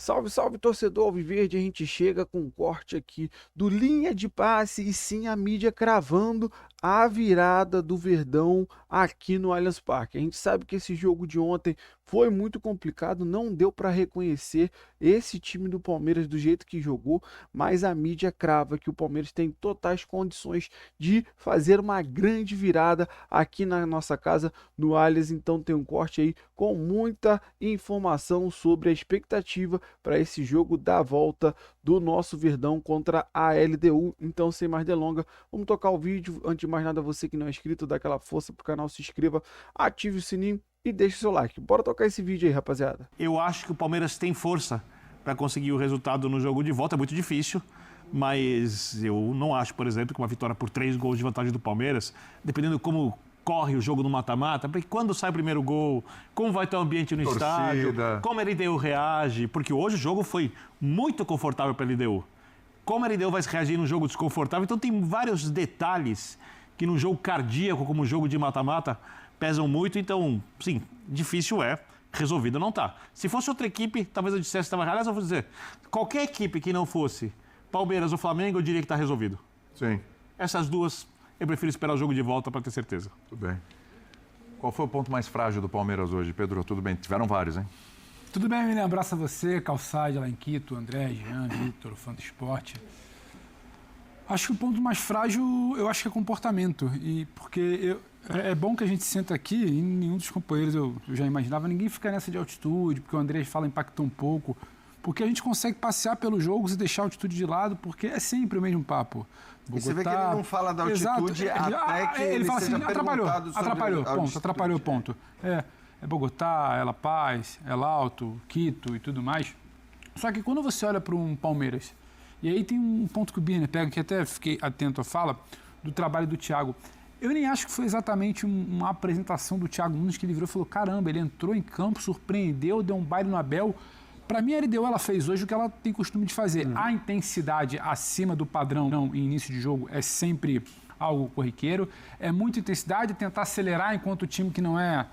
Salve, salve, torcedor alviverde, a gente chega com um corte aqui do linha de passe e sim a mídia cravando a virada do Verdão aqui no Allianz Parque. A gente sabe que esse jogo de ontem foi muito complicado, não deu para reconhecer esse time do Palmeiras do jeito que jogou, mas a mídia crava que o Palmeiras tem totais condições de fazer uma grande virada aqui na nossa casa no Allianz. Então tem um corte aí com muita informação sobre a expectativa para esse jogo da volta do nosso Verdão contra a LDU. Então, sem mais delongas, vamos tocar o vídeo. Antes de mais nada, você que não é inscrito, dá aquela força pro canal, se inscreva, ative o sininho e deixe o seu like. Bora tocar esse vídeo aí, rapaziada. Eu acho que o Palmeiras tem força para conseguir o resultado no jogo de volta. É muito difícil, mas eu não acho, por exemplo, que uma vitória por 3 gols de vantagem do Palmeiras, dependendo de como corre o jogo no mata-mata, porque quando sai o primeiro gol, como vai estar o ambiente no estádio, como a LDU reage, porque hoje o jogo foi muito confortável para a LDU. Como a LDU vai reagir num jogo desconfortável, então tem vários detalhes que no jogo cardíaco, como o jogo de mata-mata, pesam muito, então, sim, difícil é, resolvido não tá. Se fosse outra equipe, talvez eu dissesse que estava errado, mas eu vou dizer, qualquer equipe que não fosse Palmeiras ou Flamengo, eu diria que está resolvido. Sim. Essas duas, eu prefiro esperar o jogo de volta para ter certeza. Tudo bem. Qual foi o ponto mais frágil do Palmeiras hoje, Pedro? Tudo bem, tiveram vários, hein? Tudo bem, William? Abraço a você, Calçade lá em Quito, André, Jean, Vitor, fã do esporte. Acho que o ponto mais frágil, eu acho que é comportamento. E porque é bom que a gente senta aqui, e nenhum dos companheiros eu já imaginava, ninguém fica nessa de altitude, porque o André fala impactou um pouco, porque a gente consegue passear pelos jogos e deixar a altitude de lado, porque é sempre o mesmo papo. Bogotá, e você vê que ele não fala da altitude. Exato. Até que ele fala assim, atrapalhou, ponto. É Bogotá, é La Paz, é Alto, Quito e tudo mais. Só que quando você olha para um Palmeiras, e aí tem um ponto que o Birner pega, que até fiquei atento à fala, do trabalho do Thiago. Eu nem acho que foi exatamente uma apresentação do Thiago Nunes que ele virou e falou, caramba, ele entrou em campo, surpreendeu, deu um baile no Abel. Para mim, a LDU ela fez hoje o que ela tem costume de fazer. A intensidade acima do padrão em início de jogo é sempre algo corriqueiro. É muita intensidade, tentar acelerar enquanto o time que não é,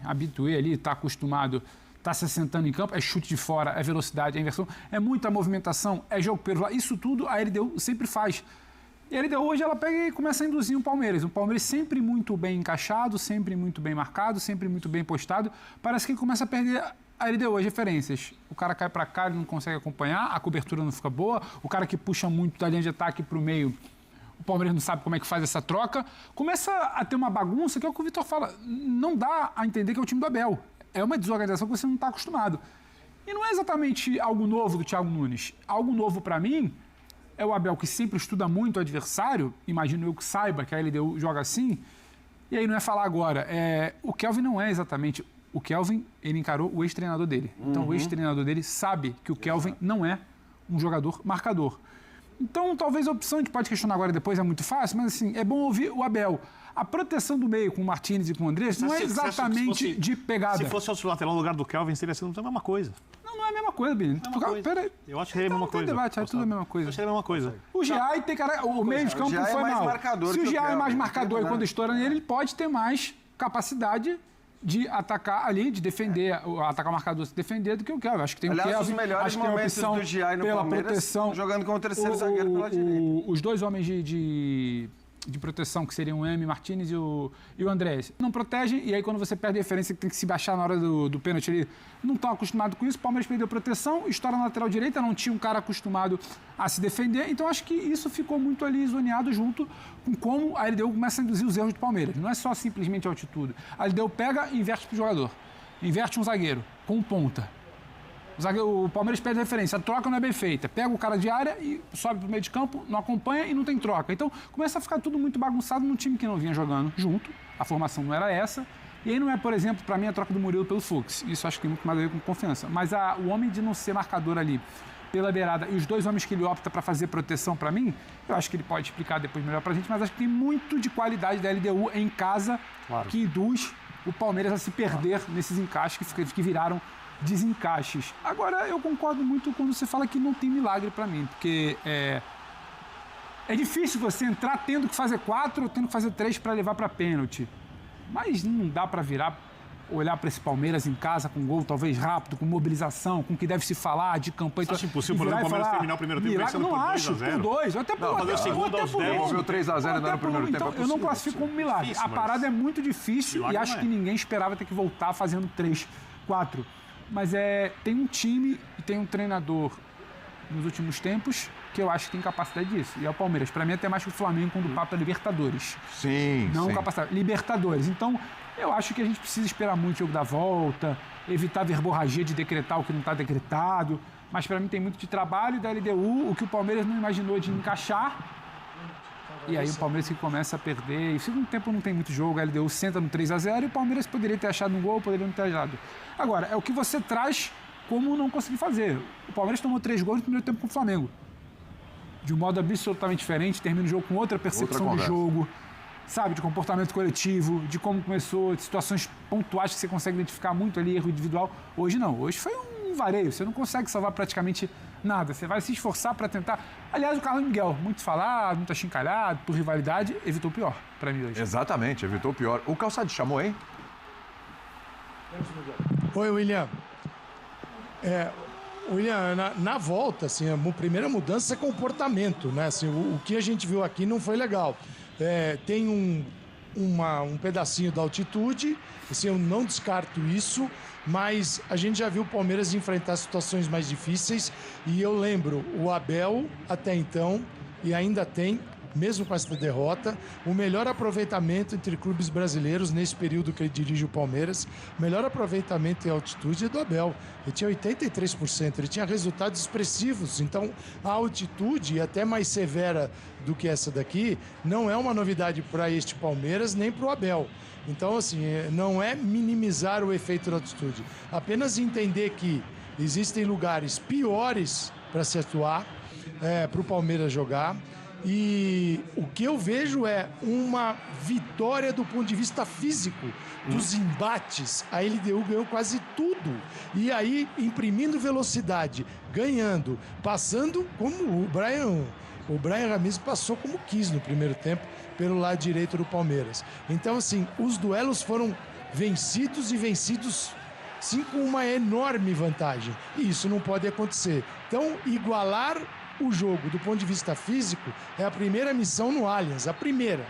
habitué ali, está acostumado, está se assentando em campo, é chute de fora, é velocidade, é inversão, é muita movimentação, é jogo pelo lado. Isso tudo a LDU sempre faz. E a LDU hoje ela pega e começa a induzir o Palmeiras. O Palmeiras sempre muito bem encaixado, sempre muito bem marcado, sempre muito bem postado. Parece que ele começa a perder a LDU, as referências. O cara cai para cá, ele não consegue acompanhar, a cobertura não fica boa, o cara que puxa muito da linha de ataque para o meio, o Palmeiras não sabe como é que faz essa troca. Começa a ter uma bagunça, que é o que o Vitor fala. Não dá a entender que é o time do Abel. É uma desorganização que você não está acostumado. E não é exatamente algo novo do Thiago Nunes. Algo novo para mim é o Abel que sempre estuda muito o adversário, imagino eu que saiba que a LDU joga assim, e aí não é falar agora. O Kelvin não é exatamente... O Kelvin, ele encarou o ex-treinador dele. Então, o ex-treinador dele sabe que o Kelvin não é um jogador marcador. Então, talvez a opção, a gente pode questionar agora e depois, é muito fácil, mas assim, é bom ouvir o Abel. A proteção do meio com o Martínez e com o Andrés não é exatamente de pegada. Se fosse o lateral no lugar do Kelvin, seria a mesma coisa. Não é a mesma coisa, Bini. Peraí. Eu acho que é a mesma coisa. Debate, é tudo a mesma coisa. Eu acho que é a mesma coisa. O Giai tem cara. O meio de campo foi mal. Se o Giai é mais marcador e quando estoura nele, ele pode ter mais capacidade de atacar ali, de defender, atacar o marcador, se defender do que o Kelvin. Acho que tem Aliás, o Kelvin, os melhores momentos do Giai no pela Palmeiras, proteção, jogando como terceiro zagueiro pela direita. Os dois homens de proteção, que seriam o M, Martínez e o Andrés, não protegem, e aí quando você perde a referência, que tem que se baixar na hora do pênalti, ele não está acostumado com isso, o Palmeiras perdeu proteção, estoura na lateral direita, não tinha um cara acostumado a se defender, então acho que isso ficou muito ali zoneado junto com como a LDU começa a induzir os erros do Palmeiras. Não é só simplesmente a altitude. A LDU pega e inverte para o jogador, inverte um zagueiro com um ponta. O Palmeiras perde a referência, a troca não é bem feita. Pega o cara de área e sobe para o meio de campo, não acompanha e não tem troca. Então, começa a ficar tudo muito bagunçado num time que não vinha jogando junto. A formação não era essa. E aí não é, por exemplo, para mim, a troca do Murilo pelo Fux. Isso acho que tem muito mais a ver com confiança. Mas o homem de não ser marcador ali pela beirada e os dois homens que ele opta para fazer proteção para mim, eu acho que ele pode explicar depois melhor para a gente, mas acho que tem muito de qualidade da LDU em casa que induz o Palmeiras a se perder nesses encaixes que viraram desencaixes. Agora, eu concordo muito quando você fala que não tem milagre para mim, porque é difícil você entrar tendo que fazer 4 ou tendo que fazer 3 para levar para pênalti. Mas não dá para virar olhar para esse Palmeiras em casa com gol talvez rápido, com mobilização, com o que deve se falar de campanha. Você acha impossível, por exemplo, o Palmeiras terminar o primeiro tempo vencendo por 2 a 0? Não acho, por 2. Até por fazer o segundo aos 10. Devolveu 3-0 ainda no primeiro tempo. Então, eu não classifico como milagre. Difícil, a parada é muito difícil e acho que ninguém esperava ter que voltar fazendo 3, 4. Mas tem um time e tem um treinador nos últimos tempos que eu acho que tem capacidade disso. E é o Palmeiras. Para mim, até mais que o Flamengo quando o papo é Libertadores. Sim, não sim. capacidade. Libertadores. Então, eu acho que a gente precisa esperar muito o jogo da volta, evitar verborragia de decretar o que não está decretado. Mas para mim tem muito de trabalho da LDU, o que o Palmeiras não imaginou de encaixar. E aí o Palmeiras que começa a perder. E o segundo tempo não tem muito jogo, a LDU senta no 3-0 e o Palmeiras poderia ter achado um gol, poderia não ter achado. Agora, é o que você traz como não conseguir fazer. O Palmeiras tomou 3 gols no primeiro tempo com o Flamengo. De um modo absolutamente diferente, termina o jogo com outra percepção do jogo, sabe, de comportamento coletivo, de como começou, de situações pontuais que você consegue identificar muito ali, erro individual. Hoje não, hoje foi um vareio, você não consegue salvar praticamente nada, você vai se esforçar para tentar. Aliás, o Carlos Miguel, muito falado, muito achincalhado, por rivalidade, evitou o pior para mim hoje. Exatamente, evitou o pior. O Calçade chamou, hein? Oi, William. William, na volta, assim, a primeira mudança é comportamento, né? Assim, o que a gente viu aqui não foi legal. Tem um pedacinho da altitude, assim, eu não descarto isso, mas a gente já viu o Palmeiras enfrentar situações mais difíceis e eu lembro o Abel, até então, e ainda tem, mesmo com essa derrota, o melhor aproveitamento entre clubes brasileiros nesse período que ele dirige o Palmeiras, o melhor aproveitamento em altitude é do Abel. Ele tinha 83%, ele tinha resultados expressivos. Então, a altitude, até mais severa do que essa daqui, não é uma novidade para este Palmeiras nem para o Abel. Então, assim, não é minimizar o efeito da altitude, apenas entender que existem lugares piores para se atuar, para o Palmeiras jogar. E o que eu vejo é uma vitória do ponto de vista físico, dos embates. A LDU ganhou quase tudo. E aí, imprimindo velocidade, ganhando, passando como o Bryan Ramires passou como quis no primeiro tempo, pelo lado direito do Palmeiras. Então, assim, os duelos foram vencidos e vencidos sim com uma enorme vantagem. E isso não pode acontecer. Então, igualar o jogo, do ponto de vista físico, é a primeira missão no Allianz. A primeira.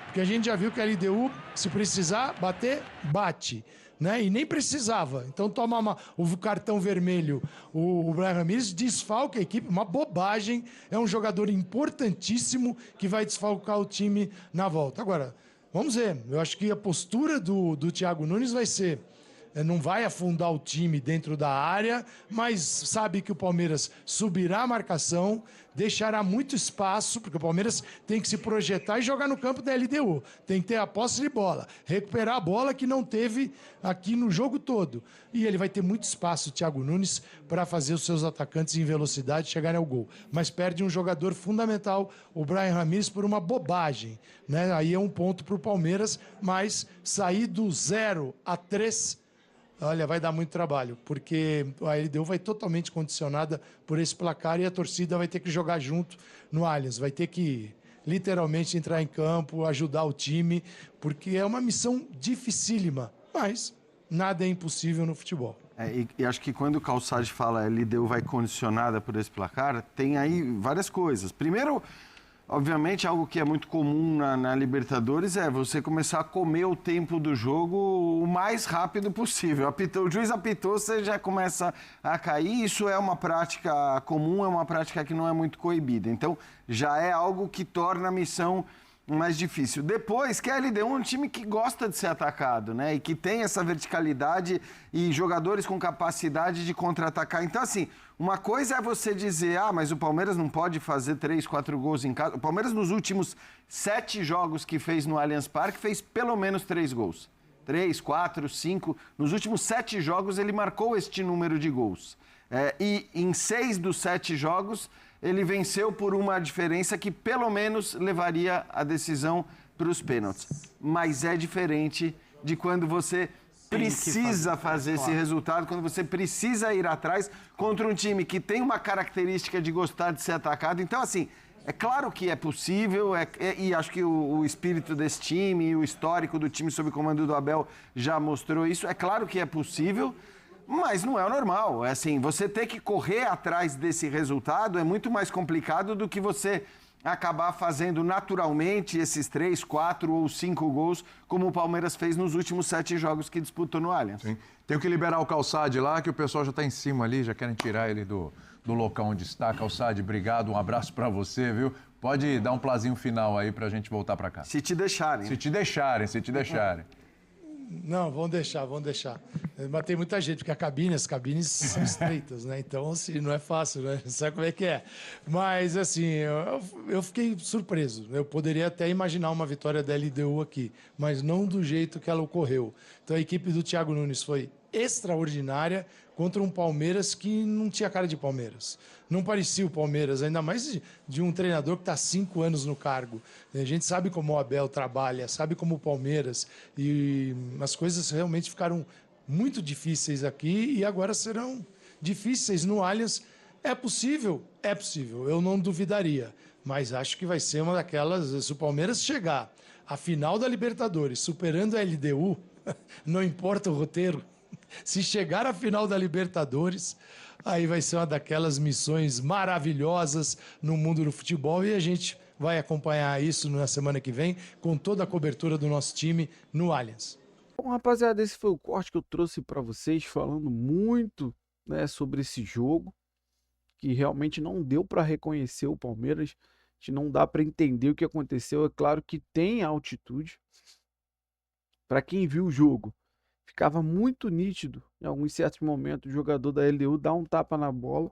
Porque a gente já viu que a LDU, se precisar bater, bate. Né? E nem precisava. Então toma o cartão vermelho. O Bryan Ramires desfalca a equipe. Uma bobagem. É um jogador importantíssimo que vai desfalcar o time na volta. Agora, vamos ver. Eu acho que a postura do Thiago Nunes vai ser... não vai afundar o time dentro da área, mas sabe que o Palmeiras subirá a marcação, deixará muito espaço, porque o Palmeiras tem que se projetar e jogar no campo da LDU. Tem que ter a posse de bola, recuperar a bola que não teve aqui no jogo todo. E ele vai ter muito espaço, o Thiago Nunes, para fazer os seus atacantes em velocidade chegarem ao gol. Mas perde um jogador fundamental, o Bryan Ramires, por uma bobagem. Né? Aí é um ponto para o Palmeiras, mas sair do 0-3... olha, vai dar muito trabalho, porque a LDU vai totalmente condicionada por esse placar e a torcida vai ter que jogar junto no Allianz, vai ter que literalmente entrar em campo, ajudar o time, porque é uma missão dificílima, mas nada é impossível no futebol. E acho que quando o Calçade fala a LDU vai condicionada por esse placar, tem aí várias coisas. Primeiro, obviamente, algo que é muito comum na Libertadores é você começar a comer o tempo do jogo o mais rápido possível. O juiz apitou, você já começa a cair. Isso é uma prática comum, é uma prática que não é muito coibida. Então, já é algo que torna a missão mais difícil. Depois, que a LDU é um time que gosta de ser atacado, né? E que tem essa verticalidade e jogadores com capacidade de contra-atacar. Então, assim, uma coisa é você dizer, mas o Palmeiras não pode fazer 3, 4 gols em casa. O Palmeiras, nos últimos 7 jogos que fez no Allianz Parque, fez pelo menos 3 gols. 3, 4, 5. Nos últimos 7 jogos, ele marcou este número de gols. E em 6 dos 7 jogos, ele venceu por uma diferença que pelo menos levaria a decisão para os pênaltis. Mas é diferente de quando você precisa fazer esse resultado, quando você precisa ir atrás contra um time que tem uma característica de gostar de ser atacado. Então, assim, É claro que é possível, e acho que o espírito desse time e o histórico do time sob o comando do Abel já mostrou isso. É claro que é possível, mas não é o normal. É assim, você ter que correr atrás desse resultado é muito mais complicado do que você acabar fazendo naturalmente esses 3, 4 ou 5 gols, como o Palmeiras fez nos últimos 7 jogos que disputou no Allianz. Sim. Tenho que liberar o Calçade lá, que o pessoal já está em cima ali, já querem tirar ele do local onde está. Calçade, obrigado, um abraço para você, viu? Pode dar um plazinho final aí para a gente voltar para cá. Se te deixarem. Se te deixarem. Não, vão deixar. Mas tem muita gente, porque as cabines são estreitas, né? Então, assim, não é fácil, né? Sabe como é que é? Mas, assim, eu fiquei surpreso. Eu poderia até imaginar uma vitória da LDU aqui, mas não do jeito que ela ocorreu. Então, a equipe do Thiago Nunes foi extraordinária contra um Palmeiras que não tinha cara de Palmeiras. Não parecia o Palmeiras, ainda mais de um treinador que está há 5 anos no cargo. A gente sabe como o Abel trabalha, sabe como o Palmeiras, e as coisas realmente ficaram muito difíceis aqui e agora serão difíceis no Allianz. É possível? É possível, eu não duvidaria, mas acho que vai ser uma daquelas, se o Palmeiras chegar à final da Libertadores superando a LDU, não importa o roteiro, se chegar à final da Libertadores, aí vai ser uma daquelas missões maravilhosas no mundo do futebol e a gente vai acompanhar isso na semana que vem com toda a cobertura do nosso time no Allianz. Bom, rapaziada, esse foi o corte que eu trouxe para vocês, falando muito, né, sobre esse jogo, que realmente não deu para reconhecer o Palmeiras, a gente não dá para entender o que aconteceu. É claro que tem altitude. Para quem viu o jogo, ficava muito nítido, em alguns certos momentos, o jogador da LDU dar um tapa na bola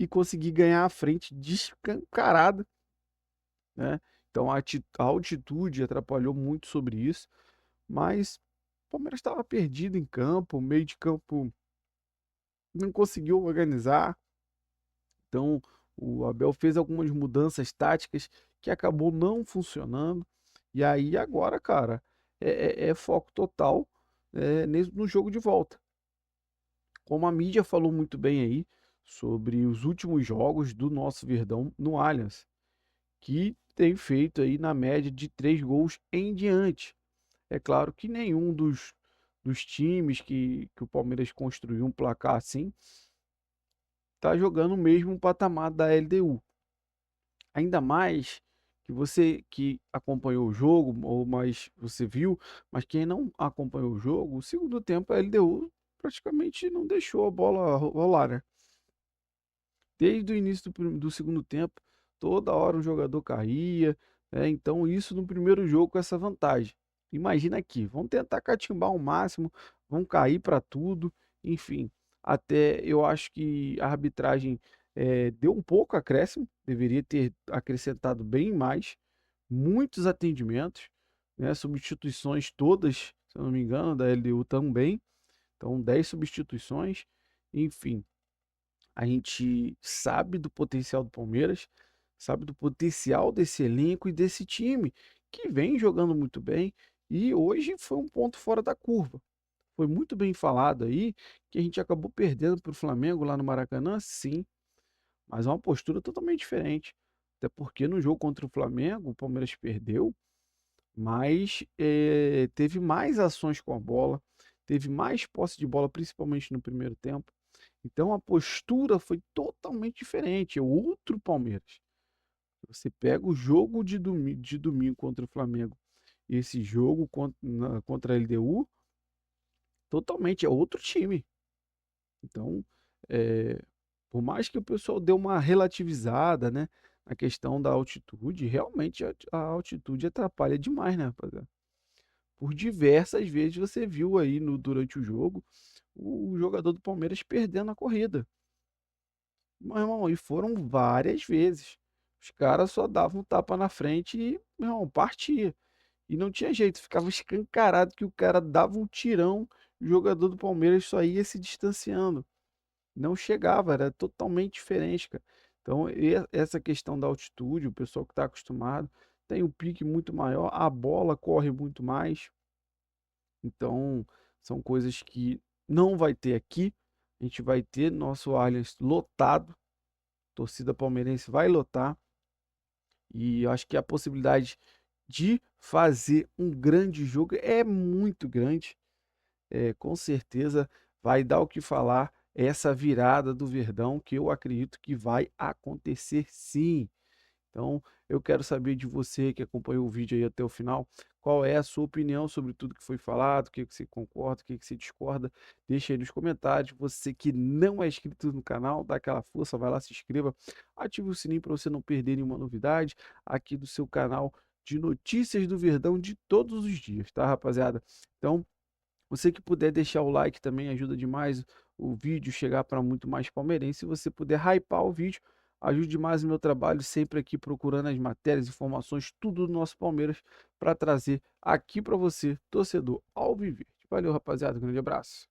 e conseguir ganhar a frente descancarada, né? Então a altitude atrapalhou muito sobre isso, mas o Palmeiras estava perdido em campo, o meio de campo não conseguiu organizar. Então o Abel fez algumas mudanças táticas que acabou não funcionando. E aí agora, cara, é foco total no jogo de volta. Como a mídia falou muito bem aí sobre os últimos jogos do nosso Verdão no Allianz, que tem feito aí na média de 3 gols em diante. É claro que nenhum dos times que o Palmeiras construiu um placar assim está jogando o mesmo patamar da LDU. Ainda mais que você que acompanhou o jogo, ou mais você viu, mas quem não acompanhou o jogo, o segundo tempo a LDU praticamente não deixou a bola rolar, né? Desde o início do segundo tempo, toda hora um jogador caía, né? Então isso no primeiro jogo com essa vantagem. Imagina aqui, vão tentar catimbar ao máximo, vão cair para tudo, enfim. Até eu acho que a arbitragem deu um pouco acréscimo, deveria ter acrescentado bem mais, muitos atendimentos, né? Substituições todas, se eu não me engano, da LDU também. Então 10 substituições, enfim. A gente sabe do potencial do Palmeiras, sabe do potencial desse elenco e desse time, que vem jogando muito bem e hoje foi um ponto fora da curva. Foi muito bem falado aí que a gente acabou perdendo para o Flamengo lá no Maracanã, sim, mas é uma postura totalmente diferente. Até porque no jogo contra o Flamengo, o Palmeiras perdeu, mas teve mais ações com a bola, teve mais posse de bola, principalmente no primeiro tempo. Então a postura foi totalmente diferente, é outro Palmeiras. Você pega o jogo de domingo contra o Flamengo e esse jogo contra a LDU, totalmente é outro time. Então, por mais que o pessoal dê uma relativizada, né, na questão da altitude, realmente a altitude atrapalha demais, né, rapaziada? Por diversas vezes você viu aí durante o jogo o jogador do Palmeiras perdendo a corrida. Meu irmão, e foram várias vezes. Os caras só davam um tapa na frente e, meu irmão, partia. E não tinha jeito, ficava escancarado que o cara dava um tirão, o jogador do Palmeiras só ia se distanciando. Não chegava, era totalmente diferente, cara. Então, essa questão da altitude, o pessoal que está acostumado, tem um pique muito maior, a bola corre muito mais. Então, são coisas que não vai ter aqui. A gente vai ter nosso Allianz lotado. A torcida palmeirense vai lotar. E eu acho que a possibilidade de fazer um grande jogo é muito grande. Com certeza vai dar o que falar essa virada do Verdão, que eu acredito que vai acontecer sim. Então, eu quero saber de você que acompanhou o vídeo aí até o final, qual é a sua opinião sobre tudo que foi falado, o que você concorda, o que você discorda, deixa aí nos comentários. Você que não é inscrito no canal, dá aquela força, vai lá, se inscreva, ative o sininho para você não perder nenhuma novidade aqui do seu canal de notícias do Verdão de todos os dias, tá, rapaziada? Então, você que puder deixar o like também ajuda demais o vídeo chegar para muito mais palmeirense. Se você puder hypar o vídeo, ajude demais o meu trabalho, sempre aqui procurando as matérias, informações, tudo do nosso Palmeiras para trazer aqui para você, torcedor alviverde. Valeu, rapaziada, um grande abraço.